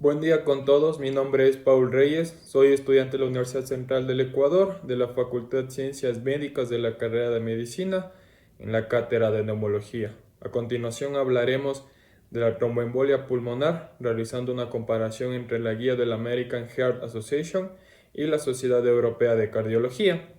Buen día con todos, mi nombre es Paul Reyes, soy estudiante de la Universidad Central del Ecuador, de la Facultad de Ciencias Médicas de la carrera de Medicina, en la cátedra de Neumología. A continuación hablaremos de la tromboembolia pulmonar, realizando una comparación entre la guía de la American Heart Association y la Sociedad Europea de Cardiología.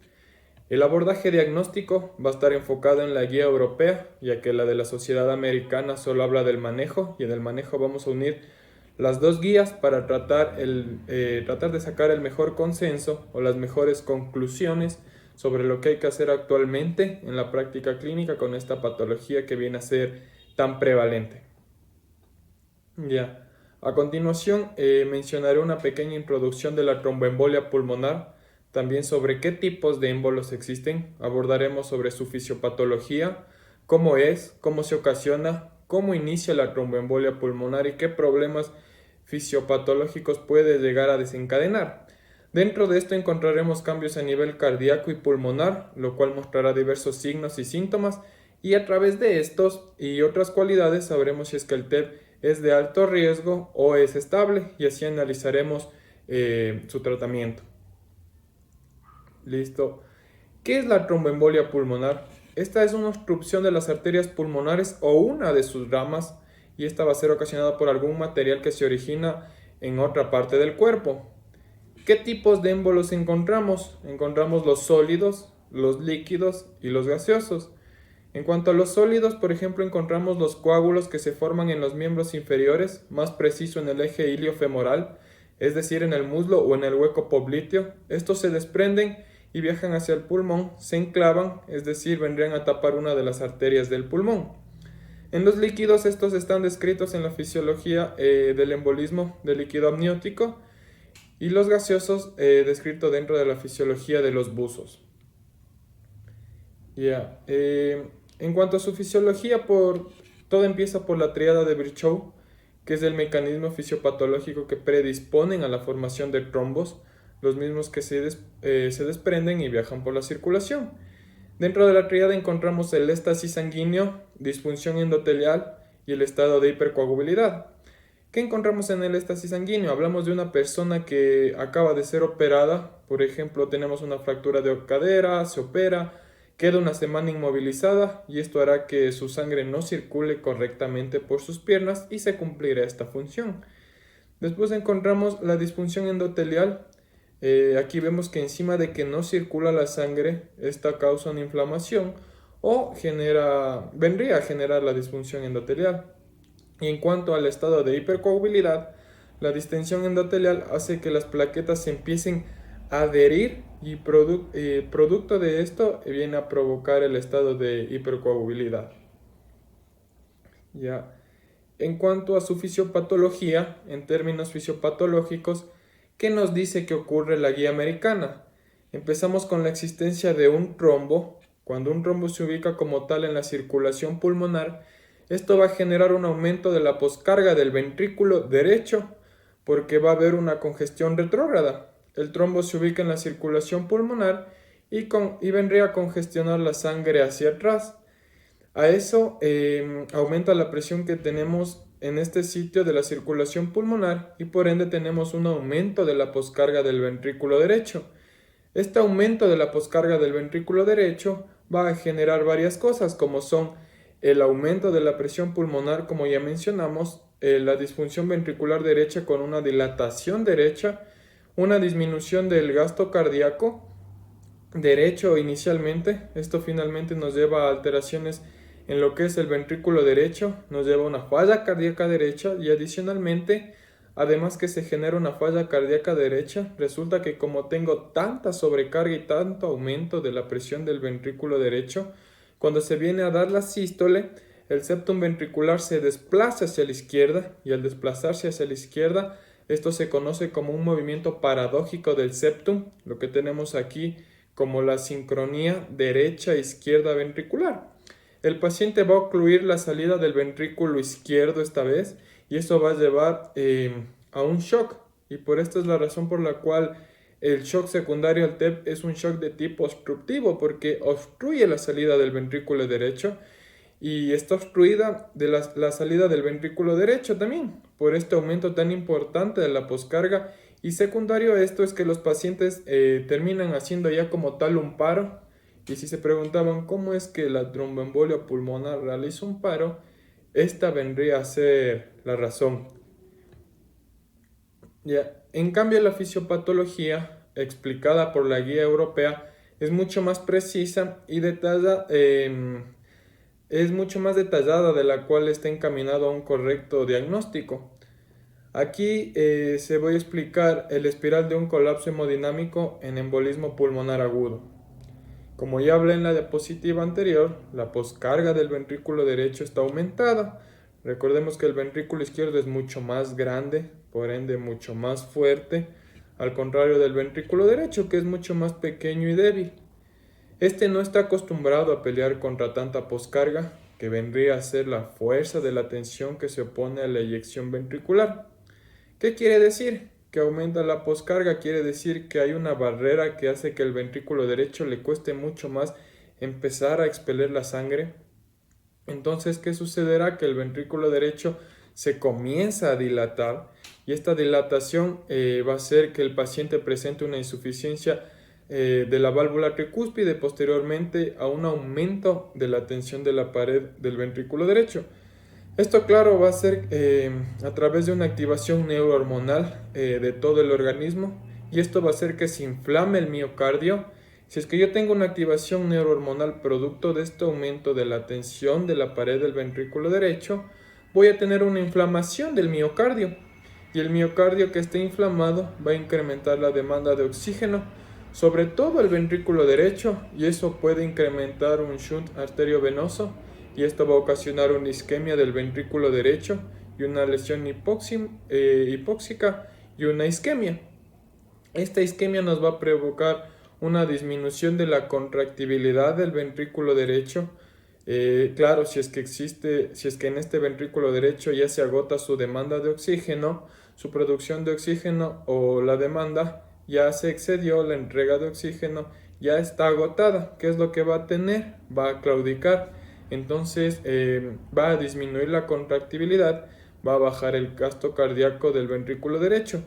El abordaje diagnóstico va a estar enfocado en la guía europea, ya que la de la Sociedad Americana solo habla del manejo, y en el manejo vamos a unir las dos guías para tratar de sacar el mejor consenso o las mejores conclusiones sobre lo que hay que hacer actualmente en la práctica clínica con esta patología que viene a ser tan prevalente. Ya. A continuación, mencionaré una pequeña introducción de la tromboembolia pulmonar, también sobre qué tipos de émbolos existen, abordaremos sobre su fisiopatología, cómo es, cómo se ocasiona, cómo inicia la tromboembolia pulmonar y qué problemas fisiopatológicos puede llegar a desencadenar. Dentro de esto encontraremos cambios a nivel cardíaco y pulmonar, lo cual mostrará diversos signos y síntomas, y a través de estos y otras cualidades sabremos si es que el TEP es de alto riesgo o es estable, y así analizaremos su tratamiento. Listo. ¿Qué es la tromboembolia pulmonar? Esta es una obstrucción de las arterias pulmonares o una de sus ramas, y esta va a ser ocasionada por algún material que se origina en otra parte del cuerpo. ¿Qué tipos de émbolos encontramos? Encontramos los sólidos, los líquidos y los gaseosos. En cuanto a los sólidos, por ejemplo, encontramos los coágulos que se forman en los miembros inferiores, más preciso en el eje iliofemoral, es decir, en el muslo o en el hueco popliteo. Estos se desprenden y viajan hacia el pulmón, se enclavan, es decir, vendrían a tapar una de las arterias del pulmón. En los líquidos, estos están descritos en la fisiología del embolismo del líquido amniótico, y los gaseosos descritos dentro de la fisiología de los buzos. En cuanto a su fisiología, todo empieza por la tríada de Virchow, que es el mecanismo fisiopatológico que predisponen a la formación de trombos, los mismos que se desprenden y viajan por la circulación. Dentro de la tríada encontramos el éstasis sanguíneo, disfunción endotelial y el estado de hipercoagulabilidad. ¿Qué encontramos en el éstasis sanguíneo? Hablamos de una persona que acaba de ser operada, por ejemplo, tenemos una fractura de cadera, se opera, queda una semana inmovilizada, y esto hará que su sangre no circule correctamente por sus piernas y se cumplirá esta función. Después encontramos la disfunción endotelial. Aquí vemos que encima de que no circula la sangre, esta causa una inflamación o vendría a generar la disfunción endotelial. Y en cuanto al estado de hipercoagulabilidad, la distensión endotelial hace que las plaquetas se empiecen a adherir, y producto de esto viene a provocar el estado de hipercoagulabilidad. Ya. En cuanto a su fisiopatología, en términos fisiopatológicos, ¿qué nos dice que ocurre la guía americana? Empezamos con la existencia de un trombo. Cuando un trombo se ubica como tal en la circulación pulmonar, esto va a generar un aumento de la poscarga del ventrículo derecho, porque va a haber una congestión retrógrada. El trombo se ubica en la circulación pulmonar y vendría a congestionar la sangre hacia atrás. A eso aumenta la presión que tenemos en este sitio de la circulación pulmonar, y por ende tenemos un aumento de la poscarga del ventrículo derecho. Este aumento de la poscarga del ventrículo derecho va a generar varias cosas, como son el aumento de la presión pulmonar, como ya mencionamos, la disfunción ventricular derecha con una dilatación derecha, una disminución del gasto cardíaco derecho inicialmente. Esto finalmente nos lleva a alteraciones en lo que es el ventrículo derecho, nos lleva a una falla cardíaca derecha, y adicionalmente, además que se genera una falla cardíaca derecha, resulta que como tengo tanta sobrecarga y tanto aumento de la presión del ventrículo derecho, cuando se viene a dar la sístole, el septum ventricular se desplaza hacia la izquierda, y al desplazarse hacia la izquierda, esto se conoce como un movimiento paradójico del septum, lo que tenemos aquí como la sincronía derecha-izquierda ventricular. El paciente va a ocluir la salida del ventrículo izquierdo esta vez, y eso va a llevar a un shock, y por esta es la razón por la cual el shock secundario al TEP es un shock de tipo obstructivo, porque obstruye la salida del ventrículo derecho, y está obstruida de la salida del ventrículo derecho también, por este aumento tan importante de la poscarga. Y secundario a esto es que los pacientes terminan haciendo ya como tal un paro. Y si se preguntaban cómo es que la tromboembolia pulmonar realiza un paro, esta vendría a ser la razón. Ya. En cambio, la fisiopatología explicada por la guía europea es mucho más precisa y detallada. Es mucho más detallada, de la cual está encaminado a un correcto diagnóstico. Aquí se voy a explicar el espiral de un colapso hemodinámico en embolismo pulmonar agudo. Como ya hablé en la diapositiva anterior, la poscarga del ventrículo derecho está aumentada. Recordemos que el ventrículo izquierdo es mucho más grande, por ende mucho más fuerte, al contrario del ventrículo derecho, que es mucho más pequeño y débil. Este no está acostumbrado a pelear contra tanta poscarga, que vendría a ser la fuerza de la tensión que se opone a la eyección ventricular. ¿Qué quiere decir? Que aumenta la poscarga, quiere decir que hay una barrera que hace que el ventrículo derecho le cueste mucho más empezar a expeler la sangre. Entonces, ¿qué sucederá? Que el ventrículo derecho se comienza a dilatar y esta dilatación va a hacer que el paciente presente una insuficiencia de la válvula tricúspide, posteriormente a un aumento de la tensión de la pared del ventrículo derecho. Esto, claro, va a ser a través de una activación neurohormonal de todo el organismo, y esto va a hacer que se inflame el miocardio. Si es que yo tengo una activación neurohormonal producto de este aumento de la tensión de la pared del ventrículo derecho, voy a tener una inflamación del miocardio, y el miocardio que esté inflamado va a incrementar la demanda de oxígeno, sobre todo el ventrículo derecho, y eso puede incrementar un shunt arteriovenoso, y esto va a ocasionar una isquemia del ventrículo derecho y una lesión hipóxica y una isquemia. Esta isquemia nos va a provocar una disminución de la contractibilidad del ventrículo derecho. Claro, si es que en este ventrículo derecho ya se agota su demanda de oxígeno, su producción de oxígeno o la demanda ya se excedió, la entrega de oxígeno ya está agotada. ¿Qué es lo que va a tener? Va a claudicar. Entonces va a disminuir la contractibilidad, va a bajar el gasto cardíaco del ventrículo derecho.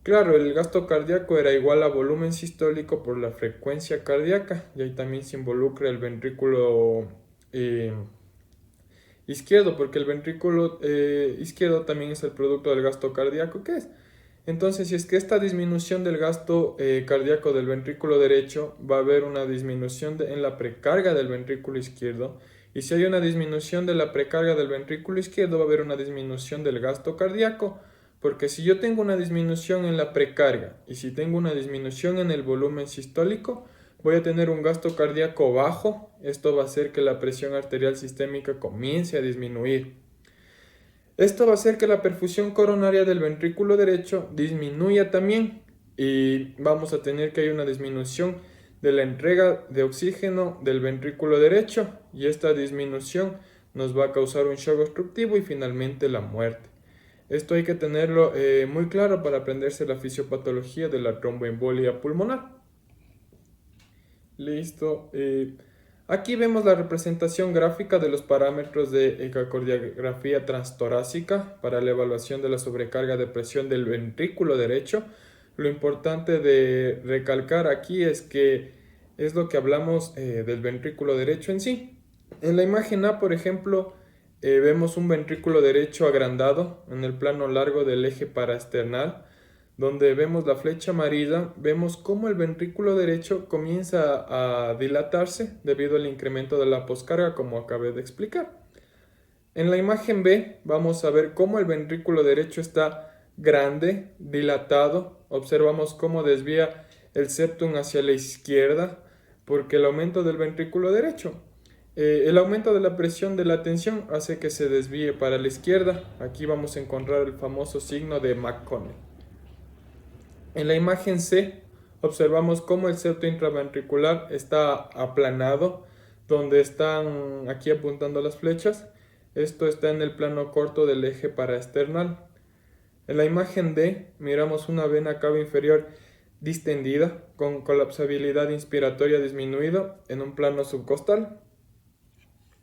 Claro, el gasto cardíaco era igual a volumen sistólico por la frecuencia cardíaca, y ahí también se involucra el ventrículo izquierdo, porque el ventrículo izquierdo también es el producto del gasto cardíaco, ¿qué es? Entonces, si es que esta disminución del gasto cardíaco del ventrículo derecho, va a haber una disminución en la precarga del ventrículo izquierdo, y si hay una disminución de la precarga del ventrículo izquierdo, va a haber una disminución del gasto cardíaco, porque si yo tengo una disminución en la precarga y si tengo una disminución en el volumen sistólico, voy a tener un gasto cardíaco bajo. Esto va a hacer que la presión arterial sistémica comience a disminuir. Esto va a hacer que la perfusión coronaria del ventrículo derecho disminuya también, y vamos a tener que hay una disminución de la entrega de oxígeno del ventrículo derecho, y esta disminución nos va a causar un shock obstructivo y finalmente la muerte. Esto hay que tenerlo muy claro para aprenderse la fisiopatología de la tromboembolia pulmonar. Listo. Aquí vemos la representación gráfica de los parámetros de ecocardiografía transtorácica para la evaluación de la sobrecarga de presión del ventrículo derecho. Lo importante de recalcar aquí es que es lo que hablamos del ventrículo derecho en sí. En la imagen A, por ejemplo, vemos un ventrículo derecho agrandado en el plano largo del eje paraesternal, donde vemos la flecha amarilla. Vemos cómo el ventrículo derecho comienza a dilatarse debido al incremento de la poscarga, como acabé de explicar. En la imagen B vamos a ver cómo el ventrículo derecho está grande, dilatado. Observamos cómo desvía el septum hacia la izquierda porque el aumento del ventrículo derecho. El aumento de la presión de la tensión hace que se desvíe para la izquierda. Aquí vamos a encontrar el famoso signo de McConnell. En la imagen C observamos cómo el septo intraventricular está aplanado, donde están aquí apuntando las flechas. Esto está en el plano corto del eje paraesternal. En la imagen D miramos una vena cava inferior distendida con colapsabilidad inspiratoria disminuida en un plano subcostal.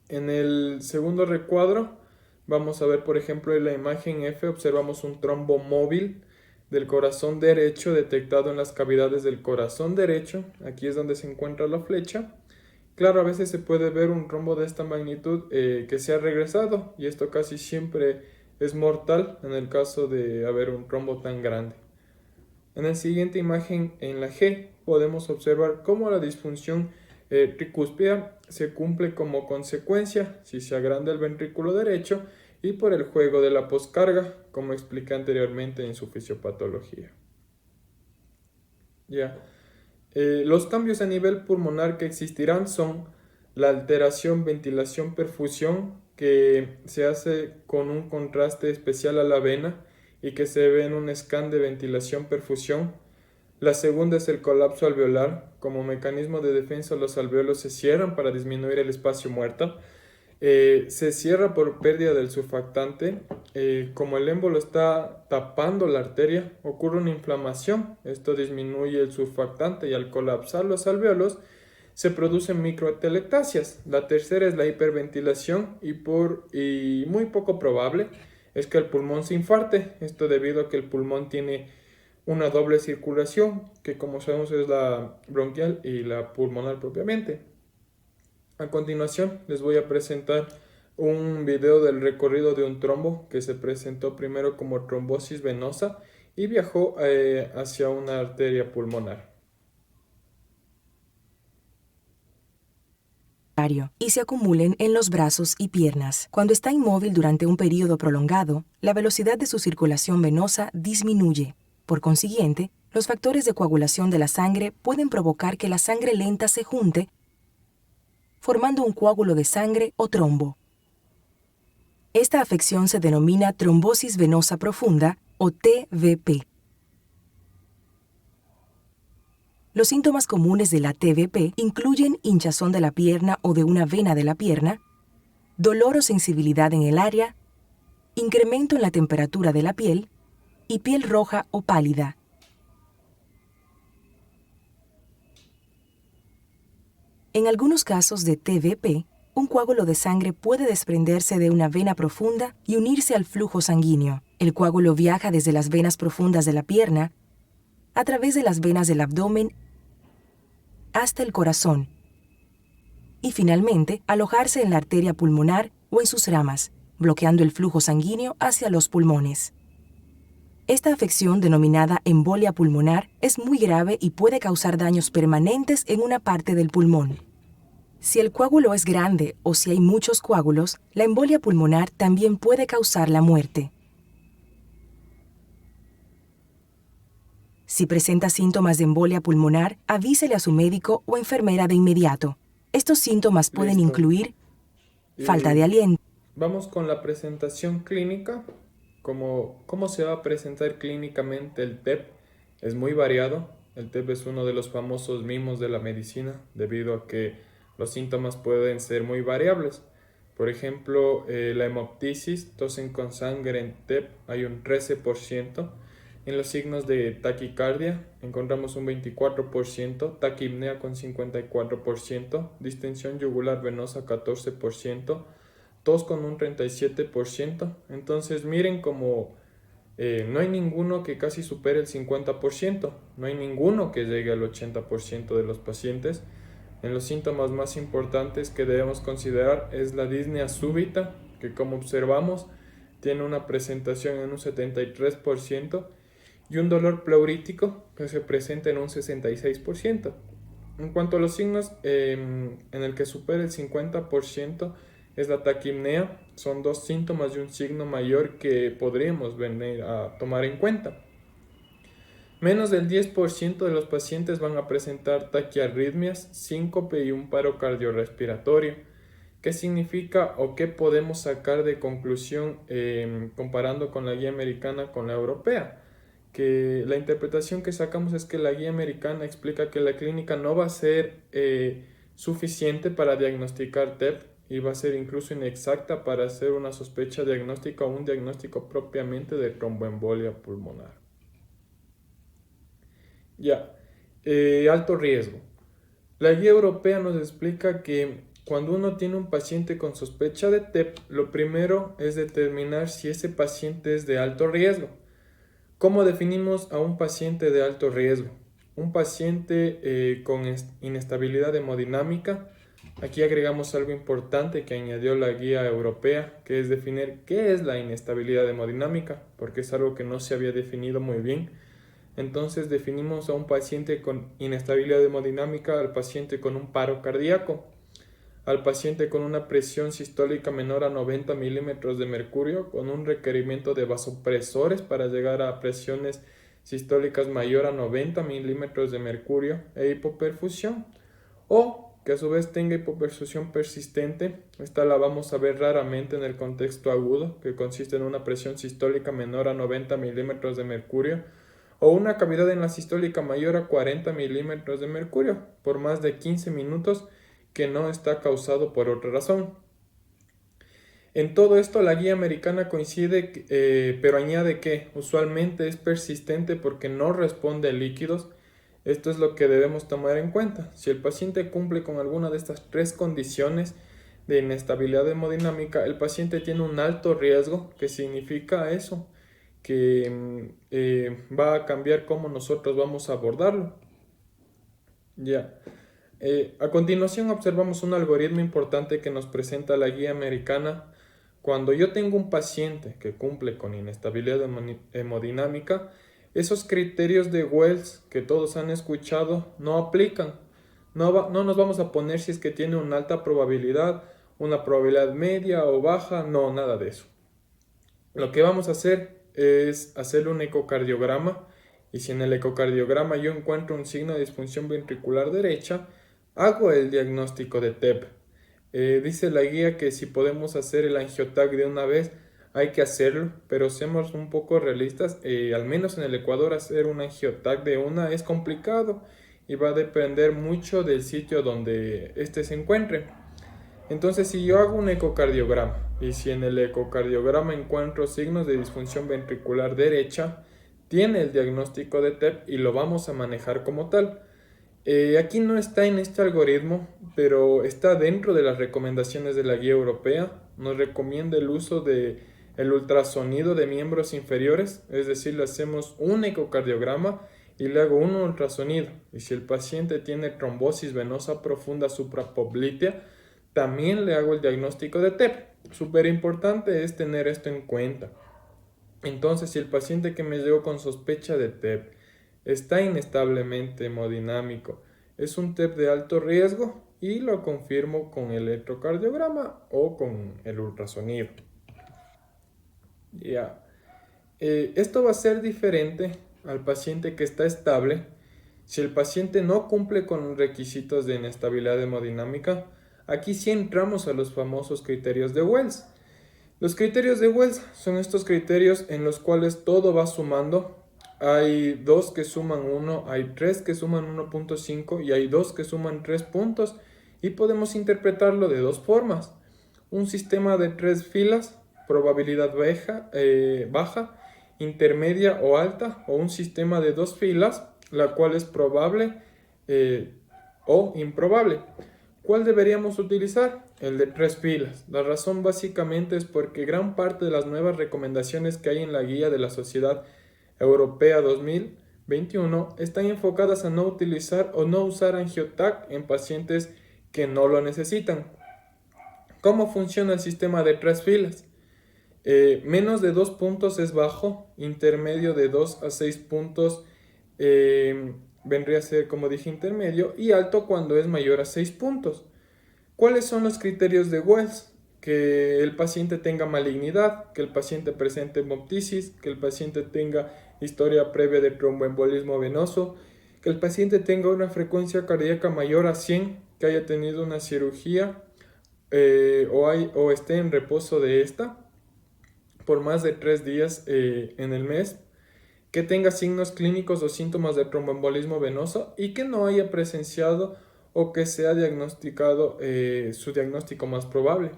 En el segundo recuadro vamos a ver, por ejemplo, en la imagen F observamos un trombo móvil del corazón derecho detectado en las cavidades del corazón derecho. Aquí es donde se encuentra la flecha. Claro, a veces se puede ver un trombo de esta magnitud que se ha regresado, y esto casi siempre es mortal en el caso de haber un trombo tan grande. En la siguiente imagen, en la G, podemos observar cómo la disfunción tricúspida se cumple como consecuencia si se agranda el ventrículo derecho y por el juego de la poscarga, como expliqué anteriormente en su fisiopatología. Ya. Los cambios a nivel pulmonar que existirán son la alteración ventilación-perfusión, que se hace con un contraste especial a la vena y que se ve en un scan de ventilación-perfusión. La segunda es el colapso alveolar. Como mecanismo de defensa, los alveolos se cierran para disminuir el espacio muerto. Se cierra por pérdida del surfactante. Como el émbolo está tapando la arteria, ocurre una inflamación. Esto disminuye el surfactante y al colapsar los alveolos se producen microatelectasias. La tercera es la hiperventilación y muy poco probable es que el pulmón se infarte. Esto debido a que el pulmón tiene una doble circulación, que como sabemos es la bronquial y la pulmonar propiamente. A continuación les voy a presentar un video del recorrido de un trombo que se presentó primero como trombosis venosa y viajó hacia una arteria pulmonar. Y se acumulen en los brazos y piernas. Cuando está inmóvil durante un periodo prolongado, la velocidad de su circulación venosa disminuye. Por consiguiente, los factores de coagulación de la sangre pueden provocar que la sangre lenta se junte, formando un coágulo de sangre o trombo. Esta afección se denomina trombosis venosa profunda o TVP. Los síntomas comunes de la TVP incluyen hinchazón de la pierna o de una vena de la pierna, dolor o sensibilidad en el área, incremento en la temperatura de la piel y piel roja o pálida. En algunos casos de TVP, un coágulo de sangre puede desprenderse de una vena profunda y unirse al flujo sanguíneo. El coágulo viaja desde las venas profundas de la pierna a través de las venas del abdomen hasta el corazón y finalmente alojarse en la arteria pulmonar o en sus ramas, bloqueando el flujo sanguíneo hacia los pulmones. Esta afección, denominada embolia pulmonar, es muy grave y puede causar daños permanentes en una parte del pulmón. Si el coágulo es grande o si hay muchos coágulos, la embolia pulmonar también puede causar la muerte. Si presenta síntomas de embolia pulmonar, avísele a su médico o enfermera de inmediato. Estos síntomas pueden incluir falta de aliento. Vamos con la presentación clínica. ¿Cómo se va a presentar clínicamente el TEP? Es muy variado. El TEP es uno de los famosos mimos de la medicina, debido a que los síntomas pueden ser muy variables. Por ejemplo, la hemoptisis, tosen con sangre en TEP, hay un 13%. En los signos de taquicardia encontramos un 24%, taquipnea con 54%, distensión yugular venosa 14%, tos con un 37%. Entonces miren como no hay ninguno que casi supere el 50%, no hay ninguno que llegue al 80% de los pacientes. En los síntomas más importantes que debemos considerar es la disnea súbita, que como observamos tiene una presentación en un 73%, y un dolor pleurítico que se presenta en un 66%. En cuanto a los signos, en el que supera el 50% es la taquipnea. Son dos síntomas de un signo mayor que podríamos venir a tomar en cuenta. Menos del 10% de los pacientes van a presentar taquiarritmias, síncope y un paro cardiorrespiratorio. ¿Qué significa o qué podemos sacar de conclusión comparando con la guía americana con la europea? Que la interpretación que sacamos es que la guía americana explica que la clínica no va a ser suficiente para diagnosticar TEP y va a ser incluso inexacta para hacer una sospecha diagnóstica o un diagnóstico propiamente de tromboembolia pulmonar. Alto riesgo. La guía europea nos explica que cuando uno tiene un paciente con sospecha de TEP, lo primero es determinar si ese paciente es de alto riesgo. ¿Cómo definimos a un paciente de alto riesgo? Un paciente con inestabilidad hemodinámica. Aquí agregamos algo importante que añadió la guía europea, que es definir qué es la inestabilidad hemodinámica, porque es algo que no se había definido muy bien. Entonces definimos a un paciente con inestabilidad hemodinámica, al paciente con un paro cardíaco, al paciente con una presión sistólica menor a 90 milímetros de mercurio, con un requerimiento de vasopresores para llegar a presiones sistólicas mayor a 90 milímetros de mercurio e hipoperfusión, o que a su vez tenga hipoperfusión persistente. Esta la vamos a ver raramente en el contexto agudo, que consiste en una presión sistólica menor a 90 milímetros de mercurio, o una cavidad en la sistólica mayor a 40 milímetros de mercurio por más de 15 minutos que no está causado por otra razón. En todo esto la guía americana coincide, pero añade que usualmente es persistente porque no responde a líquidos. Esto es lo que debemos tomar en cuenta. Si el paciente cumple con alguna de estas tres condiciones de inestabilidad hemodinámica, el paciente tiene un alto riesgo, que significa eso, que va a cambiar cómo nosotros vamos a abordarlo. Ya. A continuación observamos un algoritmo importante que nos presenta la guía americana. Cuando yo tengo un paciente que cumple con inestabilidad hemodinámica, esos criterios de Wells que todos han escuchado no aplican. No nos vamos a poner si es que tiene una alta probabilidad, una probabilidad media o baja, no, nada de eso. Lo que vamos a hacer es hacerle un ecocardiograma, y si en el ecocardiograma yo encuentro un signo de disfunción ventricular derecha, hago el diagnóstico de TEP. Dice la guía que si podemos hacer el angioTAC de una vez, hay que hacerlo, pero seamos un poco realistas. Al menos en el Ecuador hacer un angioTAC de una es complicado y va a depender mucho del sitio donde éste se encuentre. Entonces, si yo hago un ecocardiograma y si en el ecocardiograma encuentro signos de disfunción ventricular derecha, tiene el diagnóstico de TEP y lo vamos a manejar como tal. Aquí no está en este algoritmo, pero está dentro de las recomendaciones de la guía europea. Nos recomienda el uso de el ultrasonido de miembros inferiores, es decir, le hacemos un ecocardiograma y le hago un ultrasonido. Y si el paciente tiene trombosis venosa profunda suprapoplitea, también le hago el diagnóstico de TEP. Súper importante es tener esto en cuenta. Entonces, si el paciente que me llegó con sospecha de TEP está inestablemente hemodinámico, es un TEP de alto riesgo y lo confirmo con el electrocardiograma o con el ultrasonido. Ya. Esto va a ser diferente al paciente que está estable. Si el paciente no cumple con requisitos de inestabilidad hemodinámica, aquí sí entramos a los famosos criterios de Wells. Los criterios de Wells son estos criterios en los cuales todo va sumando. Hay 2 que suman 1, hay 3 que suman 1.5 y hay 2 que suman 3 puntos, y podemos interpretarlo de dos formas. Un sistema de 3 filas, probabilidad baja, intermedia o alta, o un sistema de 2 filas, la cual es probable o improbable. ¿Cuál deberíamos utilizar? El de 3 filas. La razón básicamente es porque gran parte de las nuevas recomendaciones que hay en la guía de la Sociedad Europea 2021 están enfocadas a no utilizar o no usar angioTAC en pacientes que no lo necesitan. ¿Cómo funciona el sistema de 3 filas? Menos de 2 puntos es bajo, intermedio de 2 a 6 puntos vendría a ser, como dije, intermedio, y alto cuando es mayor a 6 puntos. ¿Cuáles son los criterios de Wells? Que el paciente tenga malignidad, que el paciente presente hemoptisis, que el paciente tenga historia previa de tromboembolismo venoso, que el paciente tenga una frecuencia cardíaca mayor a 100, que haya tenido una cirugía o esté en reposo de esta por más de 3 días en el mes, que tenga signos clínicos o síntomas de tromboembolismo venoso y que no haya presenciado o que sea diagnosticado su diagnóstico más probable.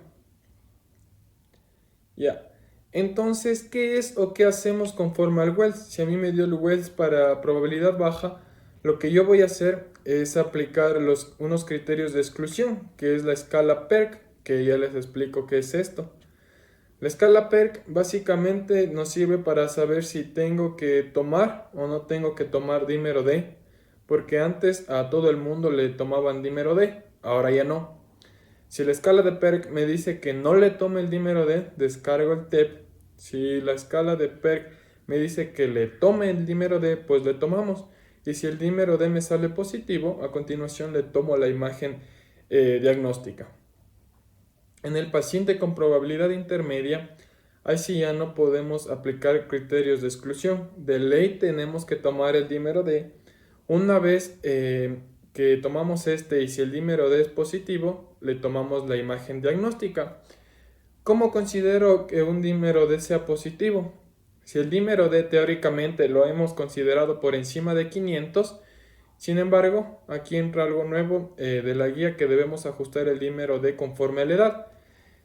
Ya. Entonces, ¿qué es o qué hacemos conforme al Wells? Si a mí me dio el Wells para probabilidad baja, Lo que yo voy a hacer es aplicar unos criterios de exclusión, que es la escala PERC, que ya les explico qué es esto. La escala PERC básicamente nos sirve para saber si tengo que tomar o no tengo que tomar dímero D, porque antes a todo el mundo le tomaban dímero D, ahora ya no. Si la escala de PERC me dice que no le tome el dímero D, descargo el TEP. Si la escala de PERC me dice que le tome el dímero D, pues le tomamos. Y si el dímero D me sale positivo, a continuación le tomo la imagen diagnóstica. En el paciente con probabilidad intermedia, ahí sí ya no podemos aplicar criterios de exclusión. De ley tenemos que tomar el dímero D. Una vez que tomamos este y si el dímero D es positivo, le tomamos la imagen diagnóstica. ¿Cómo considero que un dímero D sea positivo? Si el dímero D teóricamente lo hemos considerado por encima de 500, sin embargo, aquí entra algo nuevo de la guía, que debemos ajustar el dímero D conforme a la edad.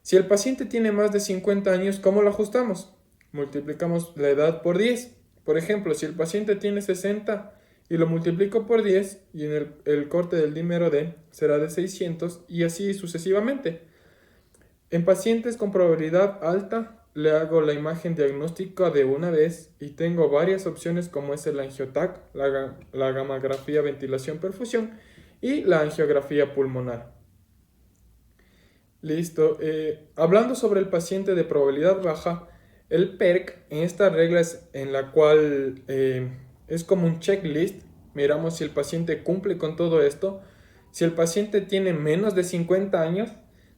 Si el paciente tiene más de 50 años, ¿cómo lo ajustamos? Multiplicamos la edad por 10. Por ejemplo, si el paciente tiene 60 y lo multiplico por 10, y en el corte del dímero D será de 600, y así sucesivamente. En pacientes con probabilidad alta, le hago la imagen diagnóstica de una vez y tengo varias opciones, como es el angiotac, la gamografía ventilación-perfusión y la angiografía pulmonar. Listo. Hablando sobre el paciente de probabilidad baja, el PERC en esta regla es en la cual es como un checklist. Miramos si el paciente cumple con todo esto. Si el paciente tiene menos de 50 años,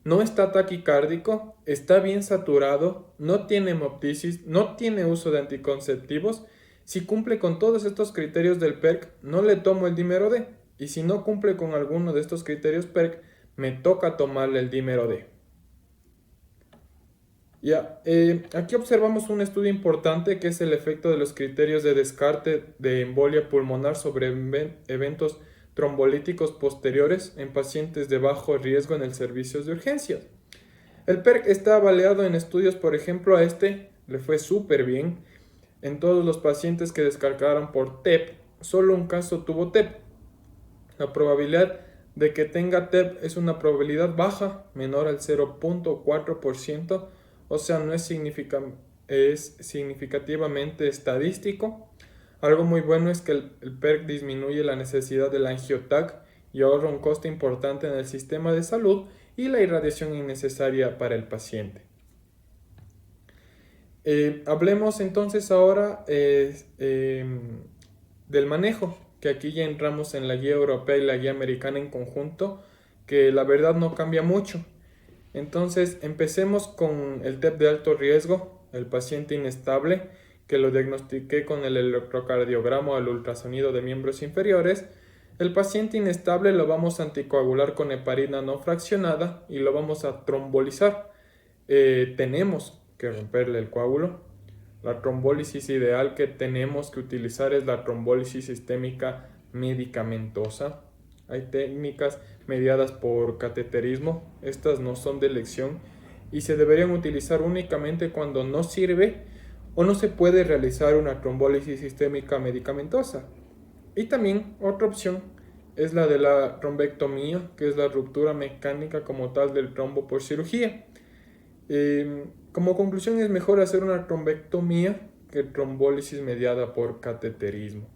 no está taquicárdico, está bien saturado, no tiene hemoptisis, no tiene uso de anticonceptivos. Si cumple con todos estos criterios del PERC, no le tomo el dímero D. Y si no cumple con alguno de estos criterios PERC, me toca tomarle el dímero D. Aquí observamos un estudio importante, que es el efecto de los criterios de descarte de embolia pulmonar sobre eventos trombolíticos posteriores en pacientes de bajo riesgo en el servicio de urgencias. El PERC está avaliado en estudios, por ejemplo, a este le fue súper bien. En todos los pacientes que descargaron por TEP, solo un caso tuvo TEP. La probabilidad de que tenga TEP es una probabilidad baja, menor al 0.4%, o sea, no es significativamente estadístico. Algo muy bueno es que el PERC disminuye la necesidad del angiotac y ahorra un coste importante en el sistema de salud y la irradiación innecesaria para el paciente. Hablemos entonces ahora del manejo, que aquí ya entramos en la guía europea y la guía americana en conjunto, que la verdad no cambia mucho. Entonces empecemos con el TEP de alto riesgo, el paciente inestable, que lo diagnostiqué con el electrocardiograma o el ultrasonido de miembros inferiores. El paciente inestable lo vamos a anticoagular con heparina no fraccionada y lo vamos a trombolizar. Tenemos que romperle el coágulo. La trombólisis ideal que tenemos que utilizar es la trombólisis sistémica medicamentosa. Hay técnicas mediadas por cateterismo, estas no son de elección y se deberían utilizar únicamente cuando no sirve o no se puede realizar una trombólisis sistémica medicamentosa. Y también otra opción es la de la trombectomía, que es la ruptura mecánica como tal del trombo por cirugía. Como conclusión, es mejor hacer una trombectomía que trombólisis mediada por cateterismo.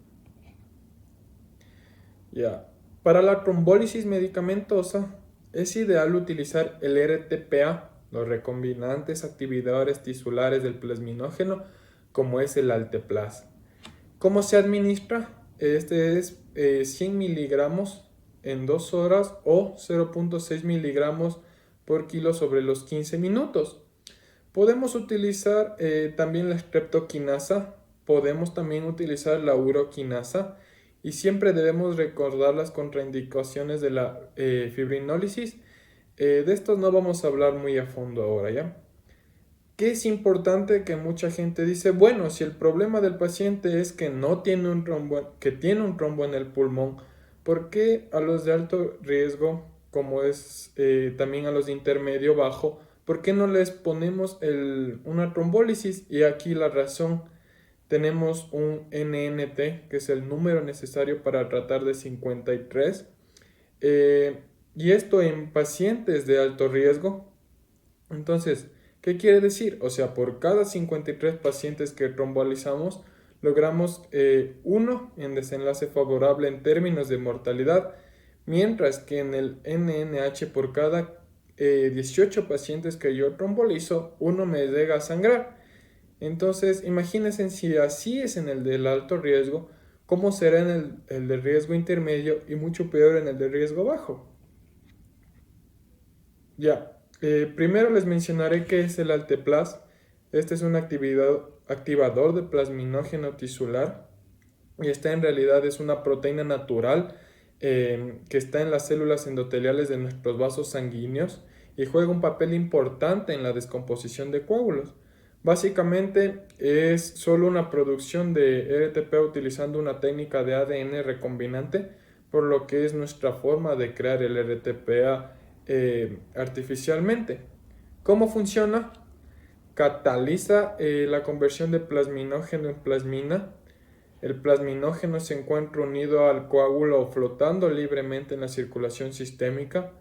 Para la trombólisis medicamentosa es ideal utilizar el RTPA, los recombinantes activadores tisulares del plasminógeno, como es el Alteplas. ¿Cómo se administra? Este es 100 miligramos en 2 horas o 0.6 miligramos por kilo sobre los 15 minutos. Podemos utilizar también la streptokinasa, podemos también utilizar la uroquinasa, y siempre debemos recordar las contraindicaciones de la fibrinólisis. De estos no vamos a hablar muy a fondo ahora, ¿ya? ¿Qué es importante? Que mucha gente dice, bueno, si el problema del paciente es que no tiene un trombo, que tiene un trombo en el pulmón, ¿por qué a los de alto riesgo, como es también a los de intermedio bajo, por qué no les ponemos una trombólisis? Y aquí la razón, tenemos un NNT, que es el número necesario para tratar de 53, y esto en pacientes de alto riesgo. Entonces, ¿qué quiere decir? O sea, por cada 53 pacientes que trombolizamos, logramos 1 en desenlace favorable en términos de mortalidad, mientras que en el NNH por cada 18 pacientes que yo trombolizo, 1 me llega a sangrar. Entonces, imagínense si así es en el del alto riesgo, ¿cómo será en el de riesgo intermedio y mucho peor en el de riesgo bajo? Ya, primero les mencionaré qué es el Alteplas. Este es un activador de plasminógeno tisular y esta en realidad es una proteína natural que está en las células endoteliales de nuestros vasos sanguíneos y juega un papel importante en la descomposición de coágulos. Básicamente es solo una producción de RTP utilizando una técnica de ADN recombinante, por lo que es nuestra forma de crear el RTPA artificialmente. ¿Cómo funciona? Cataliza la conversión de plasminógeno en plasmina. El plasminógeno se encuentra unido al coágulo o flotando libremente en la circulación sistémica.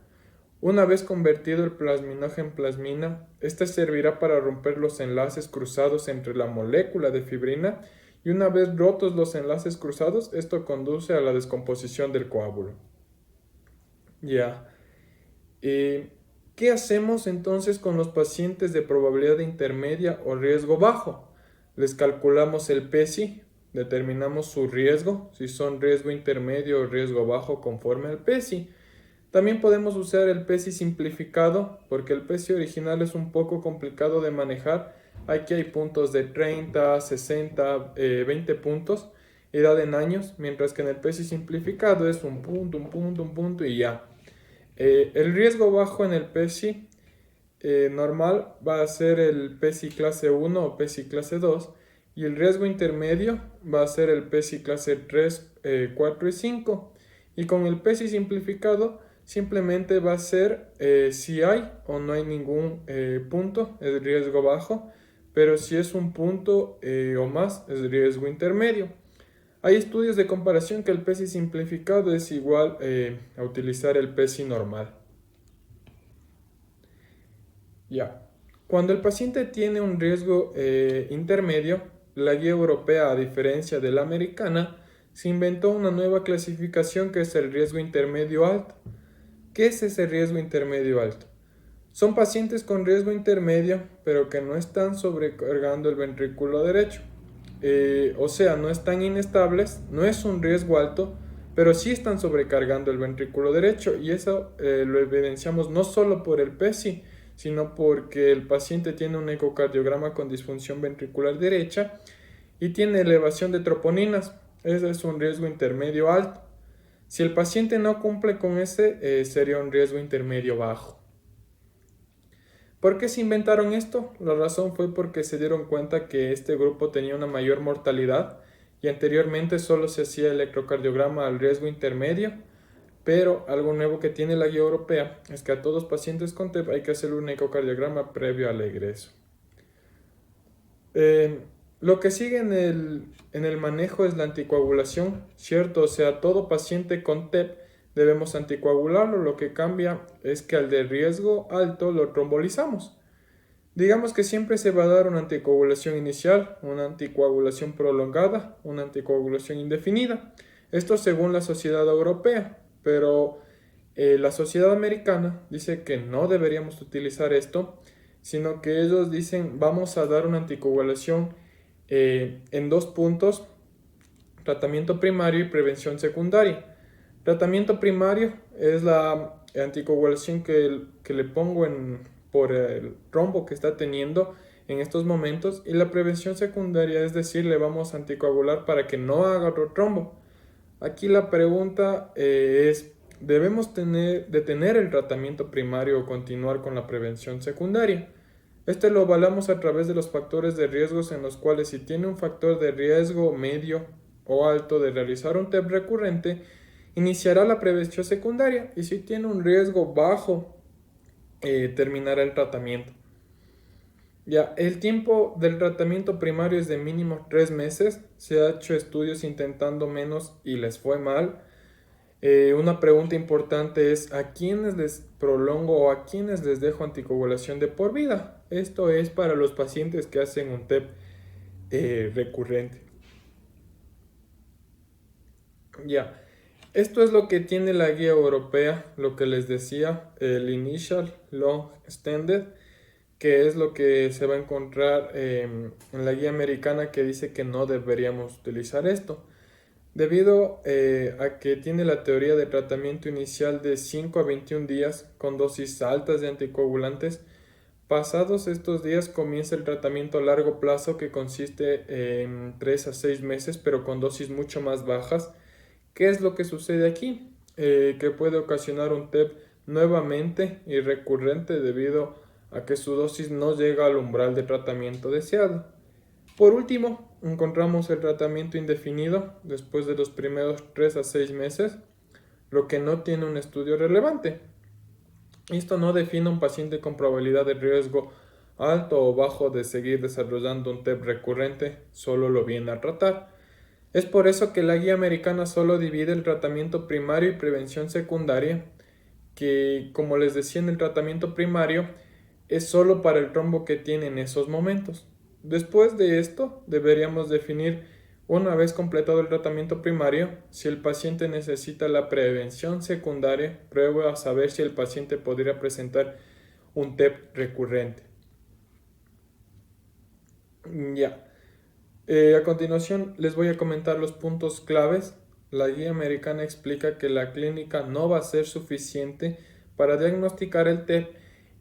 Una vez convertido el plasminógeno en plasmina, este servirá para romper los enlaces cruzados entre la molécula de fibrina y una vez rotos los enlaces cruzados, esto conduce a la descomposición del coágulo. Ya. ¿Qué hacemos entonces con los pacientes de probabilidad intermedia o riesgo bajo? Les calculamos el PESI, determinamos su riesgo, si son riesgo intermedio o riesgo bajo conforme al PESI. También podemos usar el PESI simplificado, porque el PESI original es un poco complicado de manejar. Aquí hay puntos de 30, 60, 20 puntos, edad en años, mientras que en el PESI simplificado es un punto y ya. El riesgo bajo en el PESI normal va a ser el PESI clase 1 o PESI clase 2 y el riesgo intermedio va a ser el PESI clase 3, 4 y 5. Y con el PESI simplificado simplemente va a ser si hay o no hay ningún punto, es riesgo bajo, pero si es un punto o más, es riesgo intermedio. Hay estudios de comparación que el PESI simplificado es igual a utilizar el PESI normal. Ya. Cuando el paciente tiene un riesgo intermedio, la guía europea, a diferencia de la americana, se inventó una nueva clasificación que es el riesgo intermedio alto. ¿Qué es ese riesgo intermedio alto? Son pacientes con riesgo intermedio, pero que no están sobrecargando el ventrículo derecho. O sea, no están inestables, no es un riesgo alto, pero sí están sobrecargando el ventrículo derecho y eso lo evidenciamos no solo por el PESI, sino porque el paciente tiene un ecocardiograma con disfunción ventricular derecha y tiene elevación de troponinas. Ese es un riesgo intermedio alto. Si el paciente no cumple con ese, sería un riesgo intermedio bajo. ¿Por qué se inventaron esto? La razón fue porque se dieron cuenta que este grupo tenía una mayor mortalidad y anteriormente solo se hacía el electrocardiograma al riesgo intermedio, pero algo nuevo que tiene la guía europea es que a todos pacientes con TEP hay que hacer un ecocardiograma previo al egreso. Lo que sigue en el manejo es la anticoagulación, ¿cierto? O sea, todo paciente con TEP debemos anticoagularlo, lo que cambia es que al de riesgo alto lo trombolizamos. Digamos que siempre se va a dar una anticoagulación inicial, una anticoagulación prolongada, una anticoagulación indefinida. Esto según la sociedad europea, pero la sociedad americana dice que no deberíamos utilizar esto, sino que ellos dicen vamos a dar una anticoagulación en 2 puntos, tratamiento primario y prevención secundaria. Tratamiento primario es la anticoagulación que le pongo por el trombo que está teniendo en estos momentos y la prevención secundaria, es decir, le vamos a anticoagular para que no haga otro trombo. Aquí la pregunta es, ¿debemos detener el tratamiento primario o continuar con la prevención secundaria? Este lo evaluamos a través de los factores de riesgos en los cuales si tiene un factor de riesgo medio o alto de realizar un TEP recurrente, iniciará la prevención secundaria y si tiene un riesgo bajo, terminará el tratamiento. Ya, el tiempo del tratamiento primario es de mínimo 3 meses. Se ha hecho estudios intentando menos y les fue mal. Una pregunta importante es: ¿a quiénes les prolongo o a quiénes les dejo anticoagulación de por vida? Esto es para los pacientes que hacen un TEP recurrente. Ya, esto es lo que tiene la guía europea, lo que les decía, el Initial Long Extended, que es lo que se va a encontrar en la guía americana, que dice que no deberíamos utilizar esto, debido a que tiene la teoría de tratamiento inicial de 5 a 21 días con dosis altas de anticoagulantes. Pasados estos días comienza el tratamiento a largo plazo, que consiste en 3 a 6 meses, pero con dosis mucho más bajas. ¿Qué es lo que sucede aquí? Que puede ocasionar un TEP nuevamente y recurrente debido a que su dosis no llega al umbral de tratamiento deseado. Por último, encontramos el tratamiento indefinido después de los primeros 3 a 6 meses, lo que no tiene un estudio relevante. Esto no define un paciente con probabilidad de riesgo alto o bajo de seguir desarrollando un TEP recurrente, solo lo viene a tratar. Es por eso que la guía americana solo divide el tratamiento primario y prevención secundaria, que, como les decía, en el tratamiento primario es solo para el trombo que tiene en esos momentos. Después de esto, deberíamos definir, una vez completado el tratamiento primario, si el paciente necesita la prevención secundaria, prueba a saber si el paciente podría presentar un TEP recurrente. Ya. A continuación les voy a comentar los puntos claves. La guía americana explica que la clínica no va a ser suficiente para diagnosticar el TEP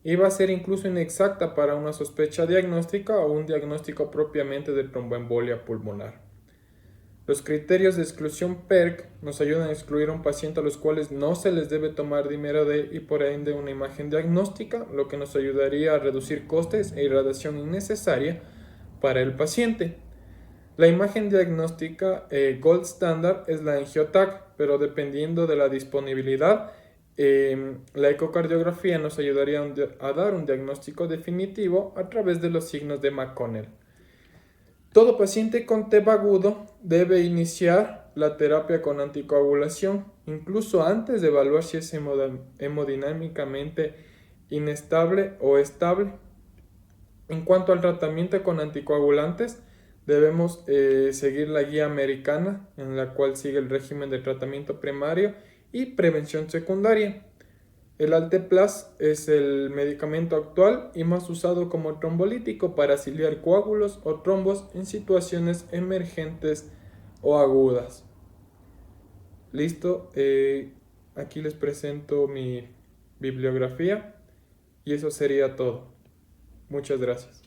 y va a ser incluso inexacta para una sospecha diagnóstica o un diagnóstico propiamente de tromboembolia pulmonar. Los criterios de exclusión PERC nos ayudan a excluir a un paciente a los cuales no se les debe tomar dímero D y por ende una imagen diagnóstica, lo que nos ayudaría a reducir costes e irradiación innecesaria para el paciente. La imagen diagnóstica Gold Standard es la Angiotac, pero dependiendo de la disponibilidad, la ecocardiografía nos ayudaría a dar un diagnóstico definitivo a través de los signos de McConnell. Todo paciente con TEP agudo debe iniciar la terapia con anticoagulación, incluso antes de evaluar si es hemodinámicamente inestable o estable. En cuanto al tratamiento con anticoagulantes, debemos seguir la guía americana, en la cual sigue el régimen de tratamiento primario y prevención secundaria. El Alteplas es el medicamento actual y más usado como trombolítico para ciliar coágulos o trombos en situaciones emergentes o agudas. Listo, aquí les presento mi bibliografía y eso sería todo. Muchas gracias.